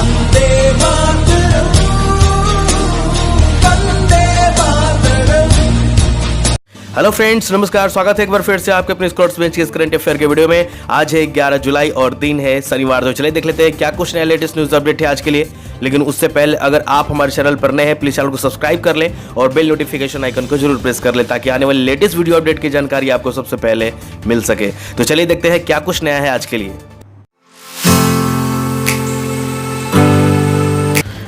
Vande Mataram, Vande Mataram. Hello friends, नमस्कार। स्वागत है एक बार फिर से आपके अपने स्कॉट्स बेंच के करंट अफेयर के वीडियो में। आज है 11 जुलाई और दिन है शनिवार। तो चलिए देख लेते हैं क्या कुछ नया लेटेस्ट न्यूज अपडेट है आज के लिए। लेकिन उससे पहले अगर आप हमारे चैनल पर नए हैं, प्लीज चैनल को सब्सक्राइब कर लें और बेल नोटिफिकेशन आइकन को जरूर प्रेस कर लें ताकि आने वाली लेटेस्ट वीडियो अपडेट की जानकारी आपको सबसे पहले मिल सके। तो चलिए देखते हैं क्या कुछ नया है आज के लिए।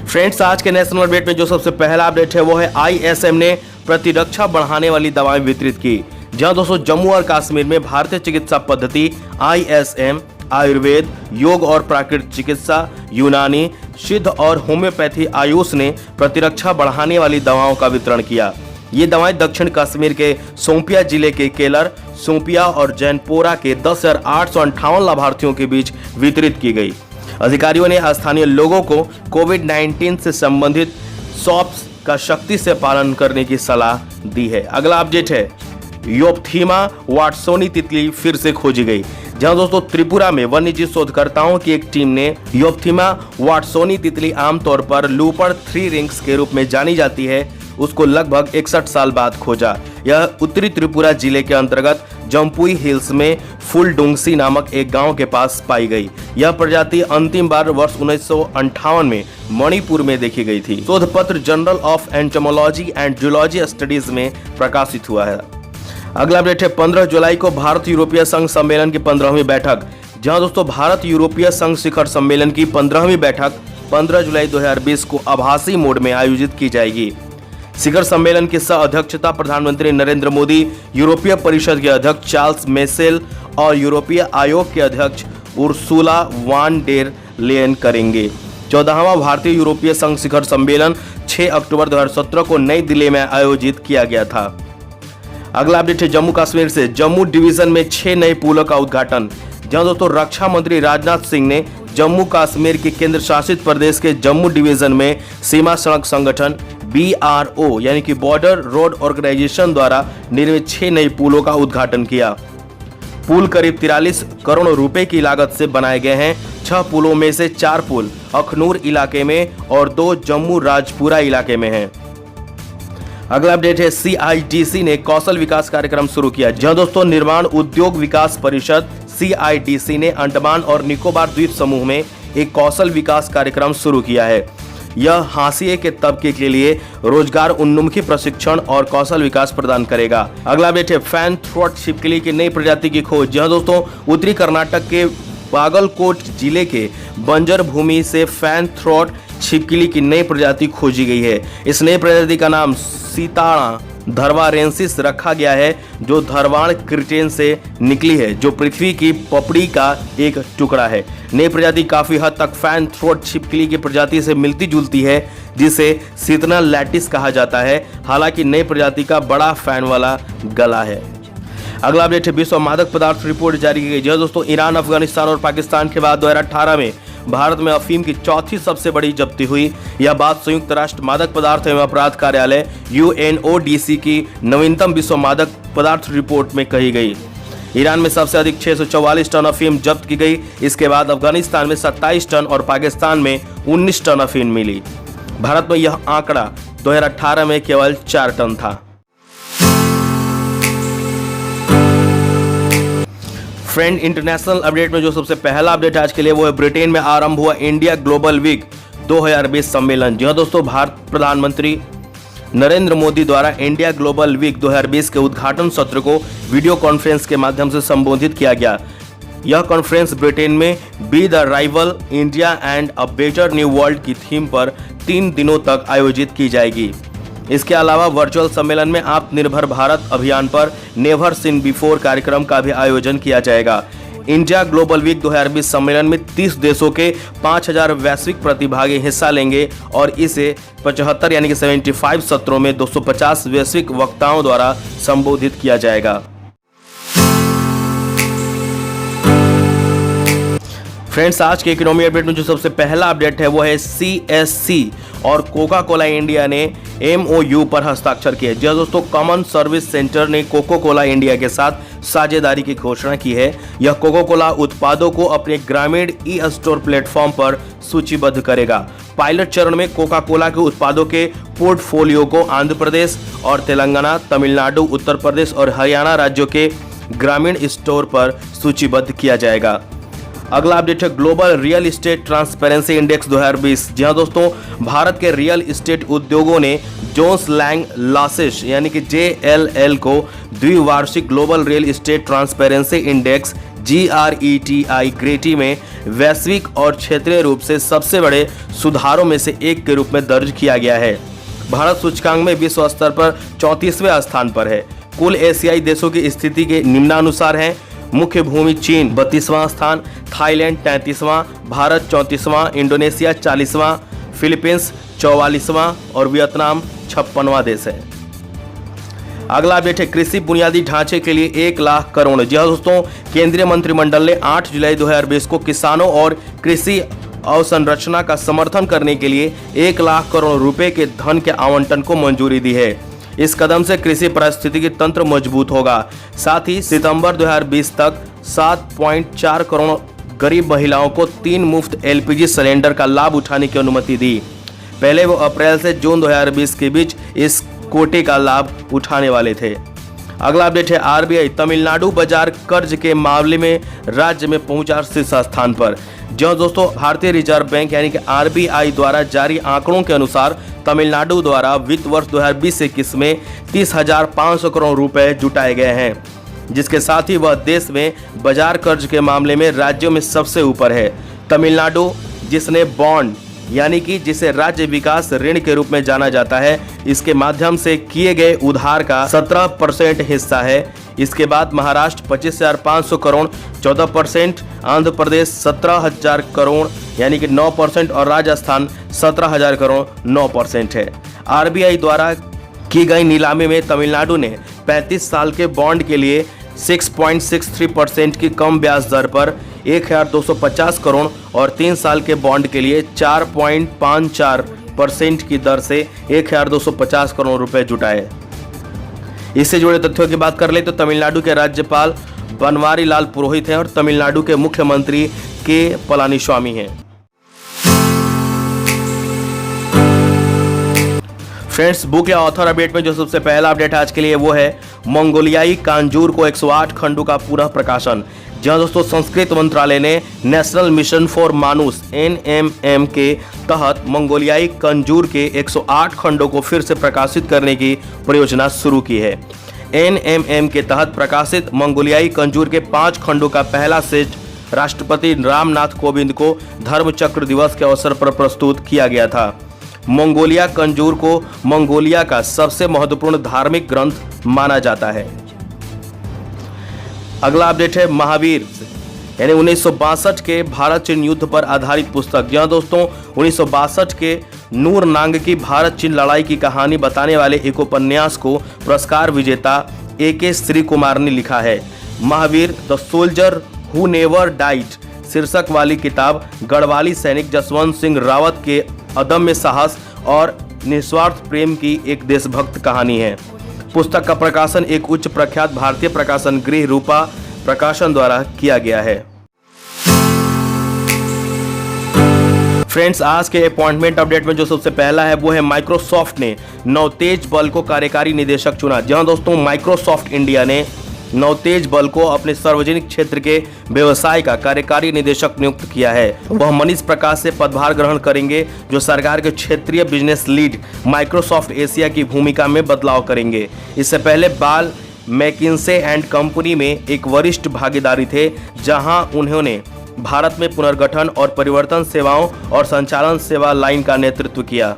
फ्रेंड्स, आज के नेशनल अपडेट में जो सबसे पहला अपडेट है वो है आईएसएम ने प्रतिरक्षा बढ़ाने वाली दवाएं वितरित की। जहां दोस्तों जम्मू और कश्मीर में भारतीय चिकित्सा पद्धति आईएसएम आयुर्वेद, योग और प्राकृतिक चिकित्सा, यूनानी, सिद्ध और होम्योपैथी आयुष ने प्रतिरक्षा बढ़ाने वाली दवाओं का वितरण किया। ये दवाएं दक्षिण कश्मीर के शोपियां जिले के केलर, शोपियां और जैनपोरा के 10,858 लाभार्थियों के बीच वितरित की गई। अधिकारियों ने स्थानीय लोगों को कोविड-19 से संबंधित सॉप्स का सख्ती से पालन करने की सलाह दी है। अगला अपडेट है योप्थिमा वाटसोनी तितली फिर से खोजी गई। जहां दोस्तों त्रिपुरा में वन्यजीव शोधकर्ताओं की एक टीम ने योप्थिमा वाटसोनी तितली आमतौर पर लूपर 3 रिंग्स के रूप में जानी जाती है, उसको लगभग 61 साल बाद खोजा। यह उत्तरी त्रिपुरा जिले के अंतर्गत जम्पुई हिल्स में फुलडुंगसी नामक एक गांव के पास पाई गई। यह प्रजाति अंतिम बार वर्ष 1958 में मणिपुर में देखी गई थी। शोध पत्र journal of entomology and zoology studies में प्रकाशित हुआ है। अगला अपडेट है 15 जुलाई को भारत यूरोपीय संघ सम्मेलन की 15वीं बैठक। जहां दोस्तों भारत यूरोपीय संघ शिखर सम्मेलन की 15वीं बैठक 15 जुलाई 2020 को आभासी मोड में आयोजित की जाएगी। शिखर सम्मेलन की सह अध्यक्षता प्रधानमंत्री नरेंद्र मोदी, यूरोपीय परिषद के अध्यक्ष चार्ल्स मिशेल और यूरोपीय आयोग के अध्यक्ष उर्सुला वान डेर लेयन करेंगे। 14वां भारतीय यूरोपीय संघ शिखर सम्मेलन 6 अक्टूबर 2017 को नई दिल्ली में आयोजित किया गया था। अगला अपडेट है जम्मू कश्मीर से। जम्मू डिवीजन में 6 नए पुलों का उद्घाटन। जहां दोस्तों रक्षा मंत्री राजनाथ सिंह ने जम्मू कश्मीर के केंद्र शासित प्रदेश के जम्मू डिवीजन में सीमा सड़क संगठन BRO यानी कि बॉर्डर रोड ऑर्गेनाइजेशन द्वारा निर्मित 6 नए पुलों का उद्घाटन किया। पुल करीब 43 करोड़ रुपए की लागत से बनाए गए हैं। 6 पुलों में से 4 पुल अखनूर इलाके में और 2 जम्मू राजपुरा इलाके में हैं। अगला अपडेट है CIDC ने कौशल विकास कार्यक्रम शुरू किया। जहां दोस्तों निर्माण उद्योग विकास परिषद CIDC ने अंडमान और निकोबार द्वीप समूह में एक कौशल विकास कार्यक्रम शुरू किया है। यह हाशिए के तबके के लिए रोजगार उन्मुखी प्रशिक्षण और कौशल विकास प्रदान करेगा। अगला अपडेट है फैन थ्रोट छिपकली की नई प्रजाति की खोज। जहां दोस्तों उत्तरी कर्नाटक के बागलकोट जिले के बंजर भूमि से फैन थ्रोट छिपकली की नई प्रजाति खोजी गई है। इस नई प्रजाति का नाम सीताड़ा धरवारेंसिस रखा गया है, जो धरवाड़ क्रिटेन से निकली है, जो पृथ्वी की पपड़ी का एक टुकड़ा है। नई प्रजाति काफी हद तक फैन थ्रोट छिपकली की प्रजाति से मिलती जुलती है, जिसे सीतनल लैटिस कहा जाता है। हालांकि नई प्रजाति का बड़ा फैन वाला गला है। अगला अपडेट है विश्व मादक पदार्थ रिपोर्ट जारी की गई। जो दोस्तों ईरान, अफगानिस्तान और पाकिस्तान के बाद 2018 में भारत में अफीम की चौथी सबसे बड़ी जब्ती हुई। यह बात संयुक्त राष्ट्र मादक पदार्थ एवं अपराध कार्यालय UNODC की नवीनतम विश्व मादक पदार्थ रिपोर्ट में कही गई। ईरान में सबसे अधिक 644 टन अफीम जब्त की गई। इसके बाद अफगानिस्तान में 27 टन और पाकिस्तान में 19 टन अफीम मिली। भारत में यह आंकड़ा 2018 में केवल 4 टन था। फ्रेंड, इंटरनेशनल अपडेट में जो सबसे पहला अपडेट आज के लिए वो है ब्रिटेन में आरंभ हुआ इंडिया ग्लोबल वीक 2020 सम्मेलन। जहां दोस्तों भारत प्रधानमंत्री नरेंद्र मोदी द्वारा इंडिया ग्लोबल वीक 2020 के उद्घाटन सत्र को वीडियो कॉन्फ्रेंस के माध्यम से संबोधित किया गया। यह कॉन्फ्रेंस ब्रिटेन में be the rival India and a better new world की थीम पर 3 दिनों तक आयोजित की जाएगी। इसके अलावा वर्चुअल सम्मेलन में आत्मनिर्भर भारत अभियान पर नेवर सीन बिफोर कार्यक्रम का भी आयोजन किया जाएगा। इंडिया ग्लोबल वीक 2020 सम्मेलन में 30 देशों के 5000 वैश्विक प्रतिभागी हिस्सा लेंगे और इसे 75 यानी कि 75 सत्रों में 250 वैश्विक वक्ताओं द्वारा संबोधित किया जाएगा। फ्रेंड्स, आज के इकोनॉमी अपडेट में जो सबसे पहला अपडेट है वो है CSC और कोका कोला इंडिया ने MOU पर हस्ताक्षर किए। जी दोस्तों, कॉमन सर्विस सेंटर ने कोका कोला इंडिया के साथ साझेदारी की घोषणा की है। यह कोका कोला उत्पादों को अपने ग्रामीण ई-स्टोर प्लेटफॉर्म पर सूचीबद्ध करेगा। पायलट चरण में कोका कोला के उत्पादों के पोर्टफोलियो को आंध्र प्रदेश और तेलंगाना, तमिलनाडु, उत्तर प्रदेश और हरियाणा राज्यों के ग्रामीण स्टोर पर सूचीबद्ध किया जाएगा। अगला अपडेट है global real estate transparency index 2020। जी हाँ दोस्तों, भारत के रियल एस्टेट उद्योगों ने जोन्स लैंग लॉसेस यानी कि JLL को द्विवार्षिक global real estate transparency index GRETI ग्रेटी में वैश्विक और क्षेत्रीय रूप से सबसे बड़े सुधारों में से एक के रूप में दर्ज किया गया है। भारत सूचकांक में विश्व स्तर पर 34वें स्थान पर है। कुल एशियाई देशों की स्थिति के निम्नानुसार है। मुख्य भूमि चीन 32वां स्थान, थाईलैंड 33वां, भारत 34वां, इंडोनेशिया 40वां, फिलीपींस 44वां और वियतनाम 56वां देश है। अगला अपडेट है कृषि बुनियादी ढांचे के लिए 1 लाख करोड़। जी हाँ दोस्तों, केंद्रीय मंत्रिमंडल ने 8 जुलाई 2020 को किसानों और कृषि अवसंरचना का समर्थन करने के लिए 1 लाख करोड़ रुपए के धन के आवंटन को मंजूरी दी है। इस कदम से कृषि पारिस्थितिकी तंत्र मजबूत होगा। साथ ही सितंबर 2020 तक 7.4 करोड़ गरीब महिलाओं को 3 मुफ्त LPG सिलेंडर का लाभ उठाने की अनुमति दी। पहले वो अप्रैल से जून 2020 के बीच इस कोटे का लाभ उठाने वाले थे। अगला अपडेट है RBI तमिलनाडु बाजार कर्ज के मामले में राज्य में पहुंचा शीर्ष स्थान पर। जो दोस्तों, भारतीय रिजर्व बैंक यानी कि RBI द्वारा जारी आंकड़ों के अनुसार तमिलनाडु द्वारा वित्त वर्ष 2020-21 में 30,500 करोड़ रुपए जुटाए गए हैं, जिसके साथ ही वह देश में बाजार कर्ज के मामले में राज्यों में सबसे ऊपर है। तमिलनाडु, जिसने बॉन्ड यानी कि जिसे राज्य विकास ऋण के रूप में जाना जाता है, इसके माध्यम से किए गए उधार का 17% हिस्सा है। इसके बाद महाराष्ट्र 25,500 करोड़ 14%, आंध्र प्रदेश 17,000 करोड़ यानी कि 9% और राजस्थान 17,000 करोड़ 9% है। RBI द्वारा की गई नीलामी में तमिलनाडु ने 35 साल के बॉन्ड के लिए 6.63% की कम ब्याज दर पर 1,250 करोड़ और 3 साल के बॉन्ड के लिए 4.54% की दर से 1,250 करोड़ रुपए जुटाए। इससे जुड़े तथ्यों की बात कर ले तो तमिलनाडु के राज्यपाल बनवारी लाल पुरोहित हैं और तमिलनाडु के मुख्यमंत्री के पलानीस्वामी हैं। फ्रेंड्स, बुक या ऑथर अपडेट में जो सबसे पहला अपडेट आज के लिए वो है मंगोलियाई कांजूर को 108 खंडों का पुनः प्रकाशन। जहां दोस्तों, संस्कृत मंत्रालय ने नेशनल मिशन फॉर मानुस NMM के तहत मंगोलियाई कंजूर के 108 खंडों को फिर से प्रकाशित करने की परियोजना शुरू की है। NMM के तहत प्रकाशित मंगोलियाई कंजूर के 5 खंडों का पहला सेट राष्ट्रपति रामनाथ कोविंद को धर्म चक्र दिवस के अवसर पर प्रस्तुत किया गया था। मंगोलिया कंजूर को मंगोलिया का सबसे महत्वपूर्ण धार्मिक ग्रंथ माना जाता है। अगला अपडेट है महावीर यानी 1962 के भारत चीन युद्ध पर आधारित पुस्तक। जहां दोस्तों, 1962 के नूरनांग की भारत चीन लड़ाई की कहानी बताने वाले एक उपन्यास को पुरस्कार विजेता AK श्री कुमार ने लिखा है। Mahavir the soldier who never died शीर्षक वाली किताब गढ़वाली सैनिक जसवंत सिंह रावत के अदम्य साहस और निस्वार्थ प्रेम की एक देशभक्त कहानी है। पुस्तक का प्रकाशन एक उच्च प्रख्यात भारतीय प्रकाशन गृह रूपा प्रकाशन द्वारा किया गया है। फ्रेंड्स, आज के अपॉइंटमेंट अपडेट में जो सबसे पहला है वो है माइक्रोसॉफ्ट ने नवतेज बल को कार्यकारी निदेशक चुना। जहां दोस्तों, माइक्रोसॉफ्ट इंडिया ने नवतेज बल को अपने सार्वजनिक क्षेत्र के व्यवसाय का कार्यकारी निदेशक नियुक्त किया है। वह मनीष प्रकाश से पदभार ग्रहण करेंगे, जो सरकार के क्षेत्रीय बिजनेस लीड माइक्रोसॉफ्ट एशिया की भूमिका में बदलाव करेंगे। इससे पहले बाल मैकिन्से एंड कंपनी में एक वरिष्ठ भागीदारी थे, जहां उन्होंने भारत में पुनर्गठन और परिवर्तन सेवाओं और संचालन सेवा लाइन का नेतृत्व किया।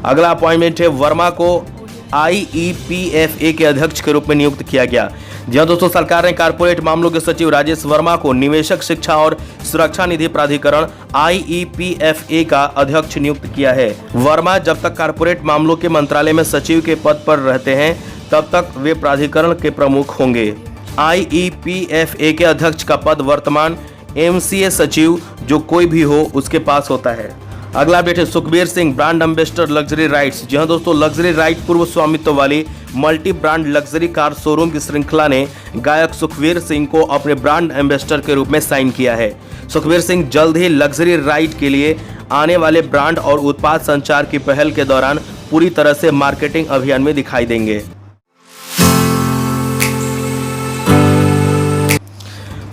अगला अपॉइंटमेंट है वर्मा को IEPFA के अध्यक्ष के रूप में नियुक्त किया गया। जहां दोस्तों, सरकार ने कारपोरेट मामलों के सचिव राजेश वर्मा को निवेशक शिक्षा और सुरक्षा निधि प्राधिकरण IEPFA का अध्यक्ष नियुक्त किया है। वर्मा जब तक कारपोरेट मामलों के मंत्रालय में सचिव के पद पर रहते हैं, तब तक वे प्राधिकरण के प्रमुख होंगे। IEPFA के अध्यक्ष का पद वर्तमान MCA सचिव जो कोई भी हो उसके पास होता है। अगला अपडेट है Sukhbir Singh brand ambassador Luxury Rides. जी हाँ दोस्तों, लग्जरी राइड पूर्व स्वामित्व वाली multi brand luxury car showroom की श्रृंखला ने गायक सुखबीर सिंह को अपने ब्रांड एम्बेसडर के रूप में साइन किया है। सुखबीर सिंह जल्द ही लग्जरी राइड के लिए आने वाले ब्रांड और उत्पाद संचार की पहल के दौरान पूरी तरह से मार्केटिंग अभियान में दिखाई देंगे।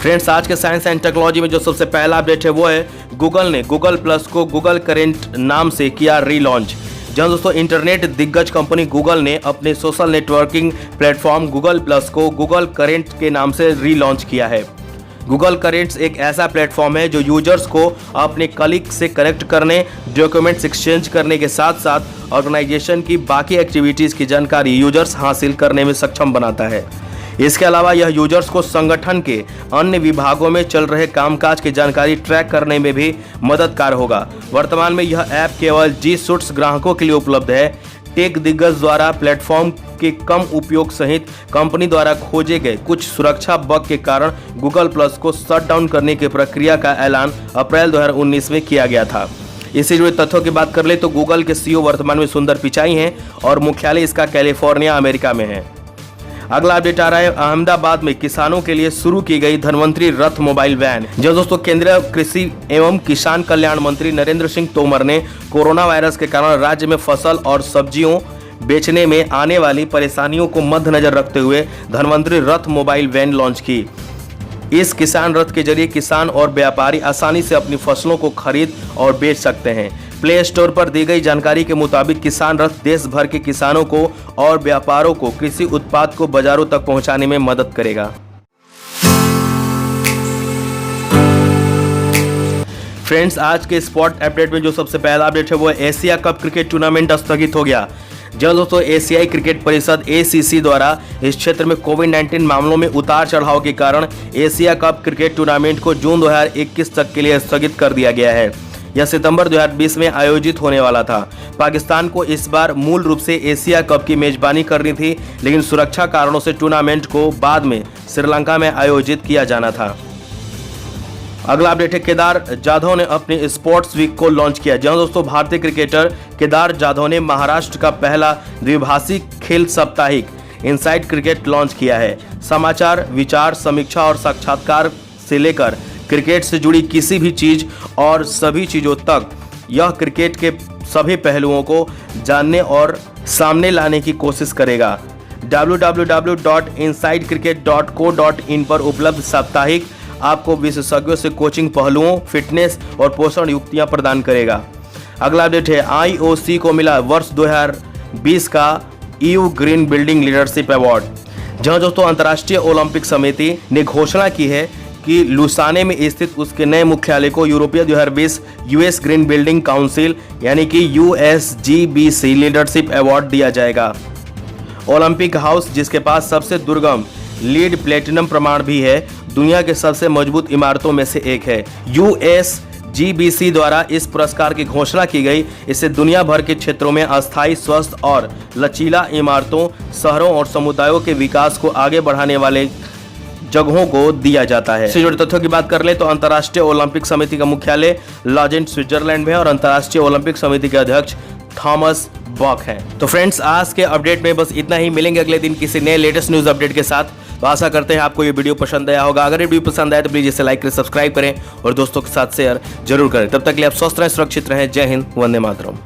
फ्रेंड्स, आज के साइंस एंड टेक्नोलॉजी में जो सबसे पहला अपडेट है वो है गूगल ने गूगल प्लस को गूगल करेंट नाम से किया रीलॉन्च। जहां दोस्तों इंटरनेट दिग्गज कंपनी गूगल ने अपने social networking platform Google plus को गूगल करेंट के नाम से रीलॉन्च किया है। गूगल करेंट्स एक ऐसा प्लेटफॉर्म है जो यूजर्स को अपने कलीग से कनेक्ट करने, डॉक्यूमेंट्स एक्सचेंज करने के साथ साथ ऑर्गेनाइजेशन की बाकी एक्टिविटीज़ की जानकारी यूजर्स हासिल करने में सक्षम बनाता है। इसके अलावा यह यूजर्स को संगठन के अन्य विभागों में चल रहे कामकाज की जानकारी ट्रैक करने में भी मददगार होगा। वर्तमान में यह ऐप केवल जी सूट्स ग्राहकों के लिए उपलब्ध है। टेक दिग्गज द्वारा प्लेटफॉर्म के कम उपयोग सहित कंपनी द्वारा खोजे गए कुछ सुरक्षा बग के कारण गूगल प्लस को शट डाउन करने की प्रक्रिया का ऐलान अप्रैल 2019 में किया गया था। इससे जुड़े तथ्यों की बात कर ले तो गूगल के CEO वर्तमान में सुंदर पिचाई हैं और मुख्यालय इसका कैलिफोर्निया अमेरिका में है। अगला अपडेट आ रहा है अहमदाबाद में किसानों के लिए शुरू की गई धन्वंतरी रथ मोबाइल वैन। जो दोस्तों केंद्रीय कृषि एवं किसान कल्याण मंत्री नरेंद्र सिंह तोमर ने कोरोना वायरस के कारण राज्य में फसल और सब्जियों बेचने में आने वाली परेशानियों को मद्देनजर रखते हुए धन्वंतरी रथ मोबाइल वैन लॉन्च की। इस किसान रथ के जरिए किसान और व्यापारी आसानी से अपनी फसलों को खरीद और बेच सकते हैं। प्ले स्टोर पर दी गई जानकारी के मुताबिक किसान रथ देश भर के किसानों को और व्यापारों को कृषि उत्पाद को बाजारों तक पहुंचाने में मदद करेगा। फ्रेंड्स, आज के स्पोर्ट अपडेट में जो सबसे पहला अपडेट है वो एशिया कप क्रिकेट टूर्नामेंट स्थगित हो गया। जब दोस्तों एशियाई क्रिकेट परिषद ACC द्वारा इस क्षेत्र में कोविड-19 मामलों में उतार चढ़ाव के कारण एशिया कप क्रिकेट टूर्नामेंट को जून 2021 तक के लिए स्थगित कर दिया गया है। यह सितंबर 2020 में आयोजित होने वाला था। पाकिस्तान को इस बार मूल रूप से एशिया कप की मेजबानी करनी थी, लेकिन सुरक्षा कारणों से टूर्नामेंट को बाद में श्रीलंका में आयोजित किया जाना था। अगला अपडेट है केदार जाधव ने अपने स्पोर्ट्स वीक को लॉन्च किया। जहां दोस्तों भारतीय क्रिकेटर केदार जाधव ने महाराष्ट्र का पहला द्विभाषी खेल साप्ताहिक इनसाइड क्रिकेट लॉन्च किया है। समाचार, विचार, समीक्षा और साक्षात्कार से लेकर क्रिकेट से जुड़ी किसी भी चीज और सभी चीजों तक यह क्रिकेट के सभी पहलुओं को जानने और सामने लाने की कोशिश करेगा। www.insidecricket.co.in पर उपलब्ध साप्ताहिक आपको विशेषज्ञों से कोचिंग पहलुओं, फिटनेस और पोषण युक्तियां प्रदान करेगा। अगला अपडेट है IOC को मिला वर्ष 2020 का EU green building leadership award. जहां दोस्तों अंतर्राष्ट्रीय ओलंपिक समिति ने घोषणा की है कि लुसाने में स्थित उसके नए मुख्यालय को यूरोपीय 2020 US ग्रीन बिल्डिंग काउंसिल यानी कि USGBC लीडरशिप अवार्ड दिया जाएगा। ओलंपिक हाउस, जिसके पास सबसे दुर्गम लीड प्लेटिनम प्रमाण भी है, दुनिया के सबसे मजबूत इमारतों में से एक है। USGBC द्वारा इस पुरस्कार की घोषणा की गई। इससे दुनिया भर के क्षेत्रों में अस्थायी, स्वस्थ और लचीला इमारतों, शहरों और समुदायों के विकास को आगे बढ़ाने वाले जगहों को दिया जाता है। इससे जुड़े तथ्यों की बात कर ले तो अंतर्राष्ट्रीय ओलंपिक समिति का मुख्यालय लॉजेंट स्विट्जरलैंड में है और अंतर्राष्ट्रीय ओलंपिक समिति के अध्यक्ष थॉमस बॉक हैं। तो फ्रेंड्स, आज के अपडेट में बस इतना ही। मिलेंगे अगले दिन किसी नए लेटेस्ट न्यूज अपडेट के साथ। तो आशा करते हैं आपको ये वीडियो पसंद आया होगा। अगर ये वीडियो पसंद आया तो प्लीज इसे लाइक करें, सब्सक्राइब करें और दोस्तों के साथ शेयर जरूर करें। तब तक के लिए आप स्वस्थ रहें, सुरक्षित रहें। जय हिंद, वंदे मातरम।